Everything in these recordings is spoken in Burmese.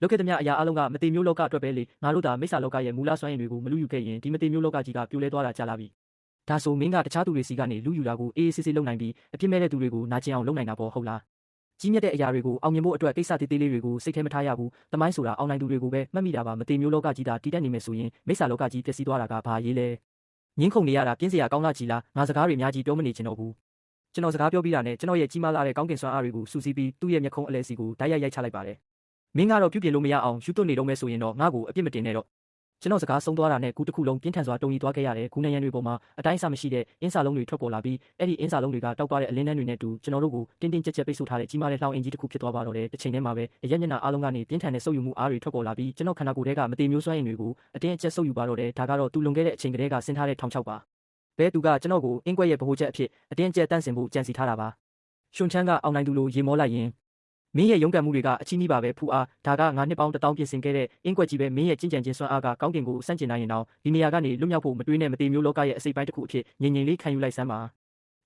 လောက်ခဲ့သမျှအရာအလုံးကမတိမျိုးလောကအတွက်ပဲလေငါတို့သာမိစ္ဆာလောကရဲ့မူလစွမ်းရည်တွေကိုမလူယူခဲ့ရင်ဒီမတိမျိုးလောကကြီးကပြိုလဲသွားတာကြာလာပြီဒါဆိုမင်းကတခြားသူတွေစီကနေလူယူတာကိုအေးအေးဆေးဆေးလုပ်နိုင်ပြီးအပြစ်မဲ့တဲ့သူတွေကိုနာကျင်အောင်လုပ်နိုင်တာပေါ့ဟုတ်လားကြီးမြတ်တဲ့အရာတွေကိုအောင်မြင်ဖို့အတွက်ကိစ္စသေးသေးလေးတွေကိုစိတ်ထဲမထားရဘူးတမိုင်းဆိုတာအောင်နိုင်သူတွေကိုပဲမှတ်မိတာပါမတိမျိုးလောကကြီးသာတည်တတ်နေမယ်ဆိုရင်မိစ္ဆာလောကကြီးပျက်စီးသွားတာကဘာရေးလဲငင်းခုန်နေရတာပြင်းစရာကောင်းလာကြီးလားငါစကားတွေအများကြီးပြောမနေချင်တော့ဘူးကျွန်တော်စကားပြောပြီးတာနဲ့ကျွန်တော်ရဲ့ကြီးမားလာတဲ့ကောင်းကင်စွမ်းအားတွေကိုစူးစီးပြီးသူ့ရဲ့မျက်ခုံးအလဲစီကိုတိုက်ရိုက်ချလိုက်ပါတယ်မင်းကတော့ပြုပြင်လို့မရအောင်ယူသွနေတော့မဲဆိုရင်တော့ငါ့ကိုအပြစ်မတင်နဲ့တော့ကျွန်တော်စကားဆုံးသွားတာနဲ့ကူတစ်ခုလုံးပြင်းထန်စွာတုံ့ရီသွားခဲ့ရတယ်ဂူနရံတွေပေါ်မှာအတိုင်းအဆမရှိတဲ့အင်းစာလုံးတွေထွက်ပေါ်လာပြီးအဲ့ဒီအင်းစာလုံးတွေကတောက်ပတဲ့အလင်းနှန်းတွေနဲ့တူကျွန်တော်တို့ကိုတင်းတင်းကြပ်ကြပ်ပိတ်ဆို့ထားတဲ့ကြီးမားတဲ့လှောင်အင်ကြီးတစ်ခုဖြစ်သွားပါတော့တယ်တစ်ချိန်တည်းမှာပဲအရက်မျက်နှာအားလုံးကနေပြင်းထန်တဲ့ဆုပ်ယူမှုအားတွေထွက်ပေါ်လာပြီးကျွန်တော်ခန္ဓာကိုယ်ထဲကမတိမျိုးစွမ်းအင်တွေကိုအတင်းအကျပ်ဆုပ်ယူပါတော့တယ်ဒါကတော့သူလွန်ခဲ့တဲ့အချိန်ကတည်းကဆင်းထားတဲ့ထောင်ချောက်ပါဘဲသူကကျွန်တော်ကိုအင်းကွက်ရဲ့ဗဟိုချက်အဖြစ်အတင်းအကျပ်တန့်စင်ဖို့ကြံစီထားတာပါရွှန်ချမ်းကအောင်နိုင်သူလိုရေမောလိုက်ရင်မင်းရဲ့ရုံးကန်မှုတွေကအချီးနှီးပါပဲဖူအားဒါကငါနှစ်ပေါင်း1000ပြင်ဆင်ခဲ့တဲ့အင်းကွက်ကြီးပဲမင်းရဲ့ကြင်ကြံခြင်းစွမ်းအားကကောင်းကင်ကိုစန့်ကျင်နိုင်ရင်တော့ဒီနေရာကနေလွတ်မြောက်ဖို့မတွေးနဲ့မတိမျိုးလောကရဲ့အစိပ်ပိုင်းတစ်ခုအဖြစ်ငြိမ်ငြိမ်လေးခံယူလိုက်စမ်းပါ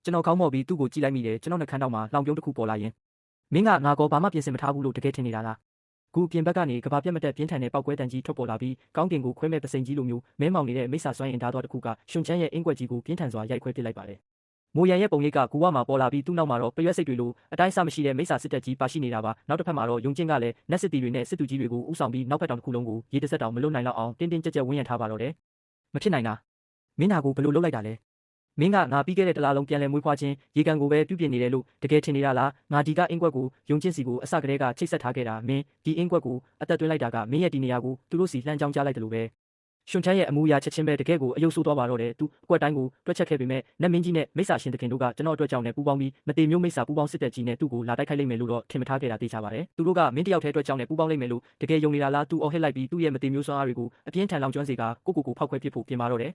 ကျွန်တော်ခေါင်းမော်ပြီးသူ့ကိုကြည့်လိုက်မိတယ်ကျွန်တော်နှခမ်းတောက်မှာလောင်ပြုံးတစ်ခုပေါ်လာရင်မင်းကငါကောဘာမှပြင်ဆင်မထားဘူးလို့တကယ်ထင်နေတာလားခုပြင်ဘက်ကနေကဘာပြတ်မတက်ပြင်းထန်တဲ့ပောက်ကွဲတန်ကြီးထွက်ပေါ်လာပြီးကောင်းကင်ကိုခွဲမဲ့ပစိန်ကြီးလိုမျိုးမဲမောင်နေတဲ့မိစ္ဆာစွမ်းအင်ဓာတ်တော်တစ်ခုကရွှန်ချမ်းရဲ့အင်းကွက်ကြီးကိုပြင်းထန်စွာရိုက်ခွဲပစ်လိုက်ပါတယ်မိုးရန်ရဲ့ပုံရိပ်ကကူဝမှာပေါ်လာပြီးသူ့နောက်မှာတော့ပရွက်စိတ်တွေလိုအတိုင်းအဆမရှိတဲ့မိစ္ဆာစစ်တပ်ကြီးပါရှိနေတာပါနောက်တစ်ဖက်မှာတော့ယုံကျင်းကလည်းနက်စစ်တီတွေနဲ့စစ်သူကြီးတွေကိုဥဆောင်ပြီးနောက်ဖက်တောင်တစ်ခုလုံးကိုရေတစက်တောင်မလွတ်နိုင်တော့အောင်တင်းတင်းကြပ်ကြပ်ဝန်းရံထားပါတော့တယ်မဖြစ်နိုင်တာမင်းနာကိုဘယ်လိုလုပ်လိုက်တာလဲမင်းကငါပြီးခဲ့တဲ့တလားလုံးပြန်လဲမွေးဖွားခြင်းရေကန်ကိုပဲပြုပြင်နေတယ်လို့တကယ်ထင်နေတာလားငါဒီကအင်းကွက်ကိုယုံကျင်းစီကိုအစကတည်းကချိတ်ဆက်ထားခဲ့တာမင်းဒီအင်းကွက်ကိုအသက်သွင်းလိုက်တာကမင်းရဲ့ဒီနေရာကိုသူတို့စီလှမ်းကြောင်းကြားလိုက်တယ်လို့ပဲရွှန်ချမ်းရဲ့အမူအရာချက်ချင်းပဲတကယ်ကိုအယုတ်ဆိုးသွားပါတော့တယ်သူအကွက်တိုင်းကိုတွက်ချက်ခဲ့ပေမဲ့နတ်မင်းကြီးနဲ့မိစ္ဆာရှင်သခင်တို့ကကျွန်တော်အတွက်ကြောင့်လည်းပူပေါင်းပြီးမတေမျိုးမိစ္ဆာပူပေါင်းစစ်တပ်ကြီးနဲ့သူ့ကိုလာတိုက်ခိုက်လိမ့်မယ်လို့တော့ထင်မထားခဲ့တာသိချပါတယ်သူတို့ကမင်းတယောက်တည်းအတွက်ကြောင့်လည်းပူပေါင်းလိမ့်မယ်လို့တကယ်ယုံနေတာလားသူအော်ဟစ်လိုက်ပြီးသူ့ရဲ့မတေမျိုးစွမ်းအားတွေကိုအပြင်းထန်လောင်ကျွမ်းစေကကိုဖောက်ခွဲပစ်ဖို့ပြင်ပါတော့တယ်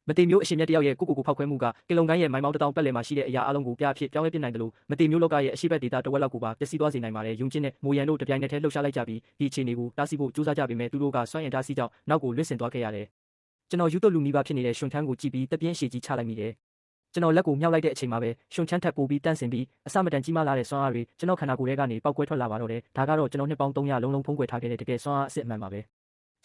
မတေမျိုးအရှင်မြတ်တယောက်ရဲ့ကိုဖောက်ခွဲမှုကကင်လုံကိုင်းရဲ့မိုင်မောင်း1000ပတ်လည်မှာရှိတဲ့အရာအလုံးကိုပြအဖြစ်ပြောင်းလဲပြစ်နိုင်တယ်လို့မတေမျိုးလောကရဲ့အရှိဘက်ဒေတာတဝက်လောက်ကိုပါပျက်စီးသွားစေနိုင်ပါတယ်ယုံကျင်းနဲ့မိုးရန်တို့တပြိုင်နက်တည်းလှုပ်ရှားလိုက်ကြပြီးဒီအခြေအနေကိုတားဆီးဖို့ကြိုးစားကြပေမဲ့သူတို့ကစွမ်းအင်တားဆီးကြောင့်နောက်ကိုလွင့်ဆင်သွားခဲ့ရတယ်ကျွန်တော်ယူသွလူနီးပါးဖြစ်နေတဲ့ရွှန်ချမ်းကိုကြည့်ပြီးတပြင်းရှည်ကြီးချလိုက်မိတယ်ကျွန်တော်လက်ကိုမြှောက်လိုက်တဲ့အချိန်မှာပဲရွှန်ချမ်းထပ်ပိုးပြီးတန့်စင်ပြီးအစမတန်ကြီးမားလာတဲ့စွမ်းအားတွေကျွန်တော်ခန္ဓာကိုယ်ထဲကနေပောက်ကွဲထွက်လာပါတော့တယ်ဒါကတော့ကျွန်တော်နှစ်ပေါင်း300လုံးဖုံးကွယ်ထားခဲ့တဲ့တကယ်စွမ်းအားအစစ်အမှန်ပါပဲ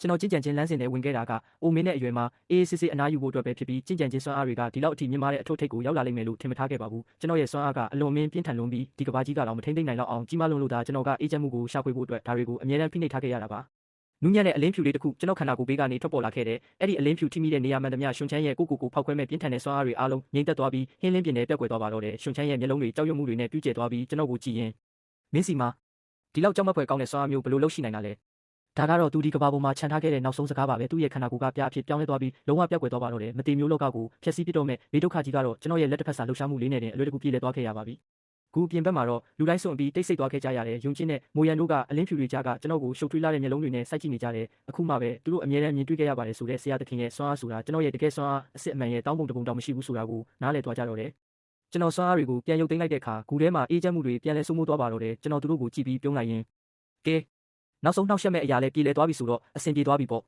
ကျွန်တော်ကြင်ကြံခြင်းလမ်းစဉ်နဲ့ဝင်ခဲ့တာကအိုမင်းနဲ့အရွယ်မှာအေးအေးဆေးဆေးအနားယူဖို့အတွက်ပဲဖြစ်ပြီးကြင်ကြံခြင်းစွမ်းအားတွေကဒီလောက်အထိမြင့်မားတဲ့အထုပ်ထိပ်ကိုရောက်လာလိမ့်မယ်လို့ထင်မထားခဲ့ပါဘူးကျွန်တော်ရဲ့စွမ်းအားကအလွန်မင်းပြင်းထန်လွန်းပြီးဒီကဘာကြီးကတော့မထိမ့်သိမ့်နိုင်တော့အောင်ကြီးမားလွန်းလို့ဒါကျွန်တော်ကအေးချမ်းမှုကိုရှာဖွေဖို့အတွက်ဒါတွေကိုအမြဲတမ်းဖိနှိပ်ထားခဲ့ရတာပါနူးညံ့တဲ့အလင်းဖြူလေးတစ်ခုကျွန်တော်ခန္ဓာကိုယ်ဘေးကနေထွက်ပေါ်လာခဲ့တဲ့အဲ့ဒီအလင်းဖြူထိမိတဲ့နေရာမှန်သမျှရွှန်ချမ်းရဲ့ကိုဖောက်ခွဲမဲ့ပြင်းထန်တဲ့စွမ်းအားတွေအားလုံးငြိမ်သက်သွားပြီးဟင်းလင်းပြင်းနဲ့ပျောက်ကွယ်သွားပါတော့တယ်ရွှန်ချမ်းရဲ့မျက်လုံးတွေကြောက်ရွံ့မှုတွေနဲ့ပြူးကျဲသွားပြီးကျွန်တော်ကိုကြည့်ရင်မင်းစီမှာဒီလောက်ကြောက်မက်ဖွယ်ကောင်းတဲ့စွမ်းအားမျိုးဘယ်လိုလုပ်ရှိနိုင်တာလဲဒါကတော့သူဒီကဘာပေါ်မှာခြံထားခဲ့တဲ့နောက်ဆုံးစကားပါပဲသူ့ရဲ့ခန္ဓာကိုယ်ကပြအဖြစ်ပြောင်းလဲသွားပြီးလုံးဝပျောက်ကွယ်သွားပါတော့တယ်မတိမျိုးလောကကိုဖျက်ဆီးပစ်တော့မဲ့ဘေးဒုက္ခကြီးကတော့ကျွန်တော်ရဲ့လက်တစ်ဖက်စာလှုပ်ရှားမှုလေးနဲ့တင်အလွယ်တကူပြေလည်သွားခဲ့ရပါပြီခုပြင်ဘက်မှာတော့လူတိုင်းစွန့်ပြီးတိတ်ဆိတ်သွားခဲ့ကြရတယ်ယုံကျင်းနဲ့မိုးရန်တို့ကအလင်းဖြူတွေကြားကကျွန်တော်ကိုရှုပ်ထွေးလာတဲ့မျက်လုံးတွေနဲ့စိုက်ကြည့်နေကြတယ်အခုမှပဲသူတို့အမြဲတမ်းမြင်တွေ့ခဲ့ရပါတယ်ဆိုတဲ့ဆရာသခင်ရဲ့စွမ်းအားဆိုတာကျွန်တော်ရဲ့တကယ်စွမ်းအားအစစ်အမှန်ရဲ့တောင်းပုံတပုံတောင်မရှိဘူးဆိုတာကိုနားလည်သွားကြတော့တယ်ကျွန်တော်စွမ်းအားတွေကိုပြန်ရုပ်သိမ်းလိုက်တဲ့အခါဂူထဲမှာအေးချမ်းမှုတွေပြန်လဲဆိုးမိုးသွားပါတော့တယ်ကျွန်တော်သူတို့ကိုကြည့်ပြီးပြုံးလိုက်ရင်ကဲနောက်ဆုံးနှောက်ယှက်မဲ့အရာလဲပြေလည်သွားပြီဆိုတော့အဆင်ပြေသွားပြီပေါ့